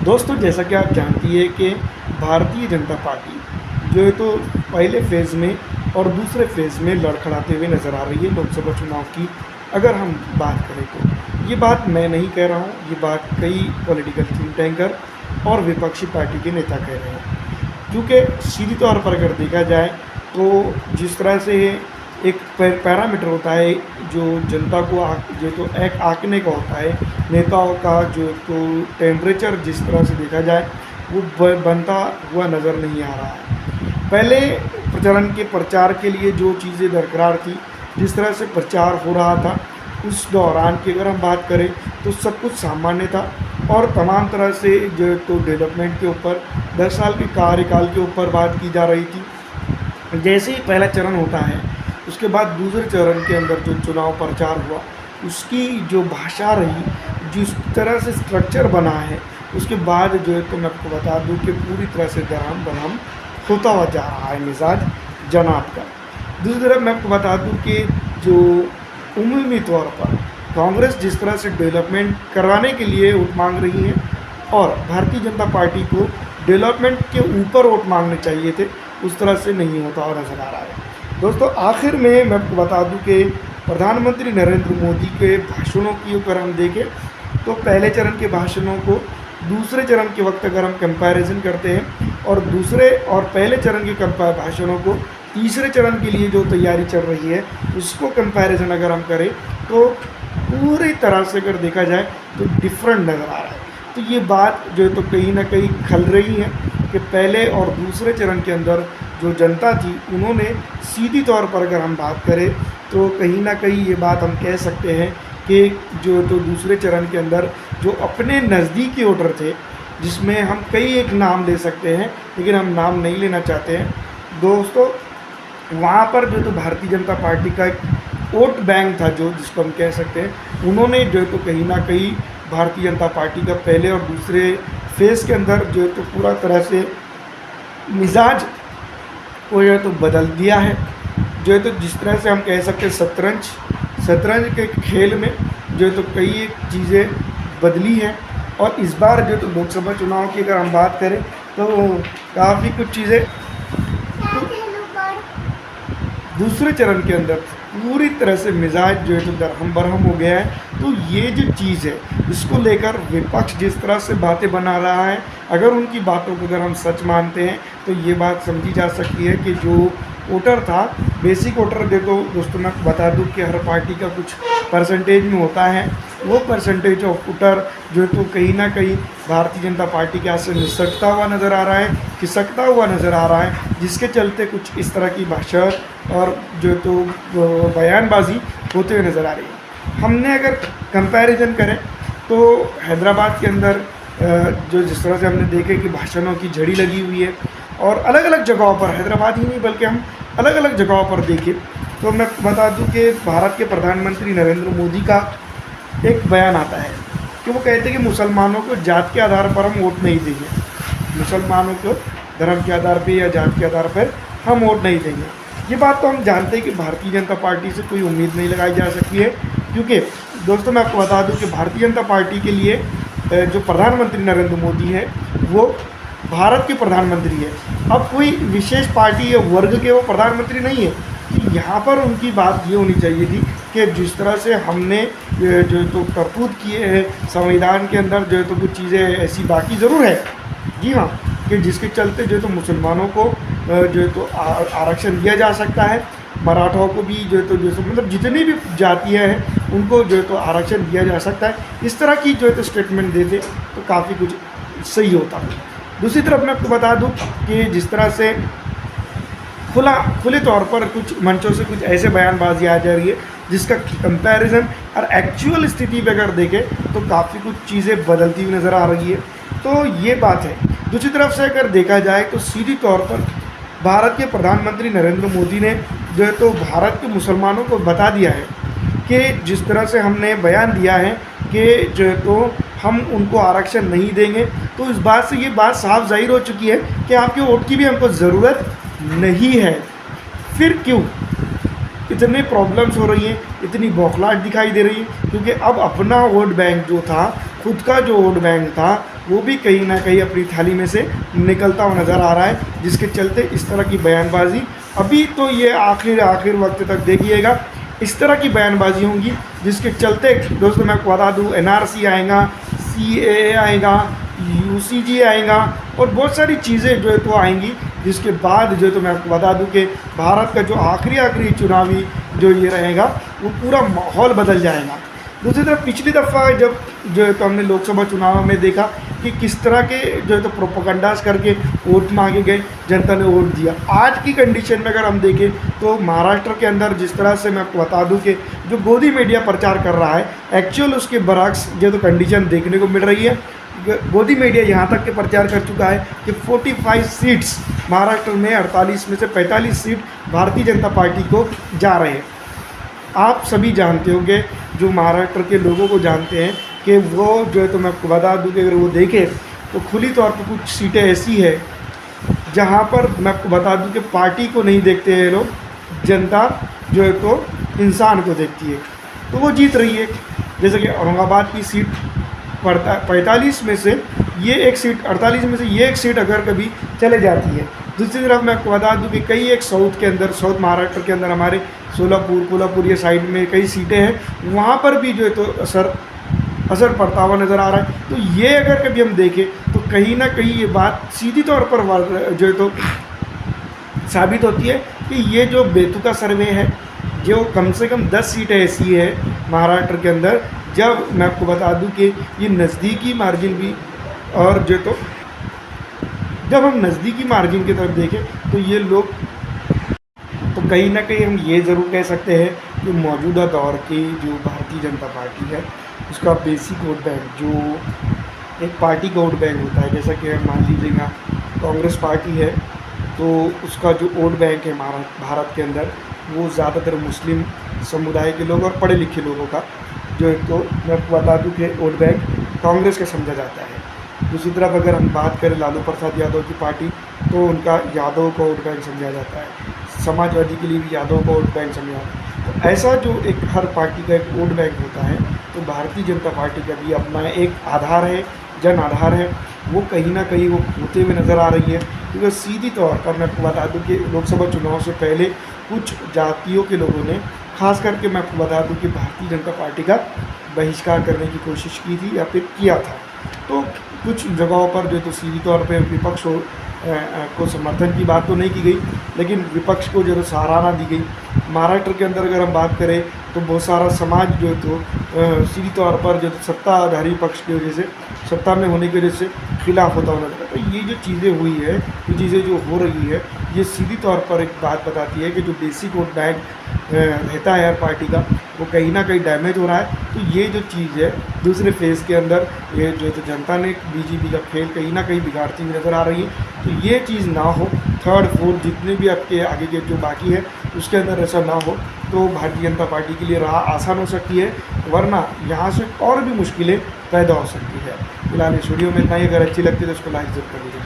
दोस्तों, जैसा कि आप जानती है कि भारतीय जनता पार्टी जो है तो पहले फ़ेज़ में और दूसरे फ़ेज़ में लड़खड़ाते हुए नज़र आ रही है लोकसभा चुनाव की। अगर हम बात करें तो ये बात मैं नहीं कह रहा हूँ, ये बात कई पॉलिटिकल थिंक टैंकर और विपक्षी पार्टी के नेता कह रहे हैं। क्योंकि सीधी तौर पर अगर देखा जाए तो जिस तरह से एक पैरामीटर होता है जो जनता को जो तो एक आंकने का होता है, नेताओं का जो तो टेम्परेचर जिस तरह से देखा जाए वो बनता हुआ नज़र नहीं आ रहा है। पहले चरण के प्रचार के लिए जो चीज़ें दरकार थी, जिस तरह से प्रचार हो रहा था उस दौरान की अगर हम बात करें तो सब कुछ सामान्य था और तमाम तरह से जो तो डेवलपमेंट के ऊपर 10 साल के कार्यकाल के ऊपर बात की जा रही थी। जैसे ही पहला चरण होता है उसके बाद दूसरे चरण के अंदर जो चुनाव प्रचार हुआ उसकी जो भाषा रही, जिस तरह से स्ट्रक्चर बना है, उसके बाद जो है तो मैं आपको बता दूं कि पूरी तरह से दरहम बरहम होता हुआ जा रहा है मिजाज जनाब का। दूसरी तरफ मैं आपको बता दूं कि जो उमूमी तौर पर कांग्रेस जिस तरह से डेवलपमेंट करवाने के लिए वोट मांग रही है और भारतीय जनता पार्टी को डेवलपमेंट के ऊपर वोट मांगने चाहिए थे, उस तरह से नहीं होता हुआ नज़र आ रहा है। दोस्तों, आखिर में मैं आपको बता दूं कि प्रधानमंत्री नरेंद्र मोदी के भाषणों की अगर हम देखें तो पहले चरण के भाषणों को दूसरे चरण के वक्त अगर हम कंपैरिजन करते हैं और दूसरे और पहले चरण के भाषणों को तीसरे चरण के लिए जो तैयारी चल रही है उसको कंपैरिजन अगर हम करें तो पूरी तरह से अगर देखा जाए तो डिफरेंट नज़र आ रहा है। तो ये बात जो है तो कहीं ना कहीं खल रही है कि पहले और दूसरे चरण के अंदर जो जनता थी उन्होंने सीधी तौर पर अगर हम बात करें तो कहीं ना कहीं ये बात हम कह सकते हैं कि जो तो दूसरे चरण के अंदर जो अपने नज़दीकी वोटर थे, जिसमें हम कई एक नाम ले सकते हैं लेकिन हम नाम नहीं लेना चाहते हैं दोस्तों, वहाँ पर जो तो भारतीय जनता पार्टी का एक वोट बैंक था जो जिसको हम कह सकते हैं, उन्होंने जो तो कहीं ना कहीं भारतीय जनता पार्टी का पहले और दूसरे फेज़ के अंदर जो तो पूरा तरह से मिजाज को जो है तो बदल दिया है। जो है तो जिस तरह से हम कह सकते हैं शतरंज के खेल में जो है तो कई एक चीज़ें बदली हैं और इस बार जो तो लोकसभा चुनाव की अगर हम बात करें तो काफ़ी कुछ चीज़ें दूसरे चरण के अंदर पूरी तरह से मिजाज जो है तो दरहम बरहम हो गया है। तो ये जो चीज़ है इसको लेकर विपक्ष जिस तरह से बातें बना रहा है, अगर उनकी बातों को अगर हम सच मानते हैं तो ये बात समझी जा सकती है कि जो वोटर था, बेसिक वोटर देखो दोस्तों मैं बता दूं कि हर पार्टी का कुछ परसेंटेज में होता है, वो परसेंटेज ऑफ वोटर जो है तो कहीं ना कहीं भारतीय जनता पार्टी के हाथ से निसटता हुआ नज़र आ रहा है, खिसकता हुआ नज़र आ रहा है, जिसके चलते कुछ इस तरह की भाषा और जो है तो बयानबाजी होते हुए नज़र आ रही है। हमने अगर कंपैरिजन करें तो हैदराबाद के अंदर जो जिस तरह से हमने देखे कि भाषणों की झड़ी लगी हुई है और अलग अलग जगहों पर, हैदराबाद ही नहीं बल्कि हम अलग अलग जगहों पर देखें तो मैं बता दूं कि भारत के प्रधानमंत्री नरेंद्र मोदी का एक बयान आता है कि वो कहते हैं कि मुसलमानों को जात के आधार पर हम वोट नहीं देंगे, मुसलमानों को धर्म के आधार पर या जात के आधार पर हम वोट नहीं देंगे। ये बात तो हम जानते हैं कि भारतीय जनता पार्टी से कोई उम्मीद नहीं लगाई जा सकती है, क्योंकि दोस्तों मैं आपको बता दूं कि भारतीय जनता पार्टी के लिए जो प्रधानमंत्री नरेंद्र मोदी है वो भारत के प्रधानमंत्री है। अब कोई विशेष पार्टी या वर्ग के वो प्रधानमंत्री नहीं है। तो यहाँ पर उनकी बात ये होनी चाहिए थी कि जिस तरह से हमने जो तो करतूत किए हैं संविधान के अंदर, जो है तो कुछ चीज़ें ऐसी बाकी ज़रूर है, जी हाँ, कि जिसके चलते जो है तो मुसलमानों को जो है तो आरक्षण दिया जा सकता है, मराठों को भी जो है तो जैसे मतलब जितनी भी जातियाँ हैं उनको जो है तो आरक्षण दिया जा सकता है। इस तरह की जो है तो स्टेटमेंट देते तो काफ़ी कुछ सही होता है। दूसरी तरफ मैं आपको बता दूं कि जिस तरह से खुले तौर पर कुछ मंचों से कुछ ऐसे बयानबाजी आ जा रही है जिसका कंपैरिजन और एक्चुअल स्थिति पे अगर देखें तो काफ़ी कुछ चीज़ें बदलती हुई नज़र आ रही है। तो ये बात है। दूसरी तरफ से अगर देखा जाए तो सीधी तौर पर भारत के प्रधानमंत्री नरेंद्र मोदी ने जो है तो भारत के मुसलमानों को बता दिया है कि जिस तरह से हमने बयान दिया है कि जो है तो हम उनको आरक्षण नहीं देंगे, तो इस बात से ये बात साफ जाहिर हो चुकी है कि आपके वोट की भी हमको ज़रूरत नहीं है। फिर क्यों इतने प्रॉब्लम्स हो रही हैं, इतनी बौखलाहट दिखाई दे रही है? क्योंकि अब अपना वोट बैंक जो था खुद का जो वोट बैंक था वो भी कहीं ना कहीं अपनी थाली में से निकलता हुआ नज़र आ रहा है, जिसके चलते इस तरह की बयानबाजी अभी तो ये आखिर वक्त तक देखिएगा इस तरह की बयानबाजी होंगी, जिसके चलते दोस्तों मैं आपको बता दूँ NRC आएगा, CAA आएगा, UCG आएगा और बहुत सारी चीज़ें जो है तो आएंगी, जिसके बाद जो है तो मैं आपको बता दूं कि भारत का जो आखिरी चुनावी जो ये रहेगा वो पूरा माहौल बदल जाएगा। दूसरी तरफ पिछली दफ़ा जब जो है तो हमने लोकसभा चुनाव में देखा कि किस तरह के जो है तो प्रोपोगंडास करके वोट मांगे गए, जनता ने वोट दिया। आज की कंडीशन में अगर हम देखें तो महाराष्ट्र के अंदर जिस तरह से मैं आपको बता दूं कि जो गोदी मीडिया प्रचार कर रहा है, एक्चुअल उसके बरक्स जो तो कंडीशन देखने को मिल रही है। गोदी मीडिया यहाँ तक के प्रचार कर चुका है कि 45 सीट्स महाराष्ट्र में 48 में से 45 सीट भारतीय जनता पार्टी को जा रहे हैं। आप सभी जानते होंगे, जो महाराष्ट्र के लोगों को जानते हैं कि वो जो है तो मैं आपको बता दूं कि अगर वो देखें तो खुली तौर पर कुछ सीटें ऐसी है जहाँ पर मैं आपको बता दूं कि पार्टी को नहीं देखते हैं लोग, जनता जो है तो इंसान को देखती है, तो वो जीत रही है। जैसे कि औरंगाबाद की सीट 45 में से ये एक सीट, 48 में से ये एक सीट अगर कभी चले जाती है। दूसरी तरफ मैं आपको बता दूं कि कई एक साउथ के अंदर, साउथ महाराष्ट्र के अंदर हमारे सोलापुर, कोल्हापुर ये साइड में कई सीटें हैं, वहाँ पर भी जो है तो असर पड़ता हुआ नज़र आ रहा है। तो ये अगर कभी हम देखें तो कहीं ना कहीं ये बात सीधी तौर पर जो है तो साबित होती है कि ये जो बेतुका सर्वे है, जो कम से कम 10 सीटें ऐसी है महाराष्ट्र के अंदर, जब मैं आपको बता दूं कि ये नज़दीकी मार्जिन भी, और जो तो जब हम नज़दीकी मार्जिन की तरफ देखें तो ये लोग, तो कहीं ना कहीं हम ये ज़रूर कह सकते हैं कि मौजूदा दौर की जो भारतीय जनता पार्टी है उसका बेसिक वोट बैंक, जो एक पार्टी का वोट बैंक होता है, जैसा कि मान लीजिएगा कांग्रेस पार्टी है तो उसका जो वोट बैंक है भारत के अंदर वो ज़्यादातर मुस्लिम समुदाय के लोग और पढ़े लिखे लोगों का जो है तो मैं आपको बता दूं कि वोट बैंक कांग्रेस का समझा जाता है। दूसरी तरफ अगर हम बात करें लालू प्रसाद यादव की पार्टी तो उनका यादव का वोट बैंक समझा जाता है, समाजवादी के लिए भी यादव का वोट बैंक समझा जाता है। तो ऐसा जो एक हर पार्टी का एक वोट बैंक होता है, तो भारतीय जनता पार्टी का भी अपना एक आधार है, जन आधार है, वो कहीं ना कहीं वो होते हुए नज़र आ रही है। क्योंकि सीधी तौर पर मैं आपको बता दूं कि लोकसभा चुनाव से पहले कुछ जातियों के लोगों ने, खास करके मैं आपको बता दूं कि भारतीय जनता पार्टी का बहिष्कार करने की कोशिश की थी या फिर किया था। तो कुछ जगहों पर जो तो सीधी तौर पर विपक्ष को समर्थन की बात तो नहीं की गई, लेकिन विपक्ष को जो सराहना दी गई। महाराष्ट्र के अंदर अगर हम बात करें तो बहुत सारा समाज जो है तो सीधी तौर पर जो सत्ताधारी पक्ष की वजह से, सत्ता में होने की वजह से खिलाफ होता हुआ नजर आता है। तो ये जो चीज़ें हुई है, ये चीज़ें जो हो रही है, ये सीधी तौर पर एक बात बताती है कि जो बेसिक वोट बैंक रहता है हर पार्टी का, वो कहीं ना कहीं डैमेज हो रहा है। तो ये जो चीज़ है दूसरे फेज़ के अंदर, ये जो तो जनता ने बीजेपी का खेल कहीं ना कहीं बिगाड़ती हुई नज़र आ रही है। तो ये चीज़ ना हो, थर्ड फोर्थ जितने भी आपके आगे के जो बाकी है उसके अंदर ऐसा ना हो, तो भारतीय जनता पार्टी के लिए राह आसान हो सकती है, वरना यहाँ से और भी मुश्किलें पैदा हो सकती है। फिलहाल इस वीडियो में इतना ही। अगर अच्छी लगती है तो उसको लाइक जरूर कर दीजिए।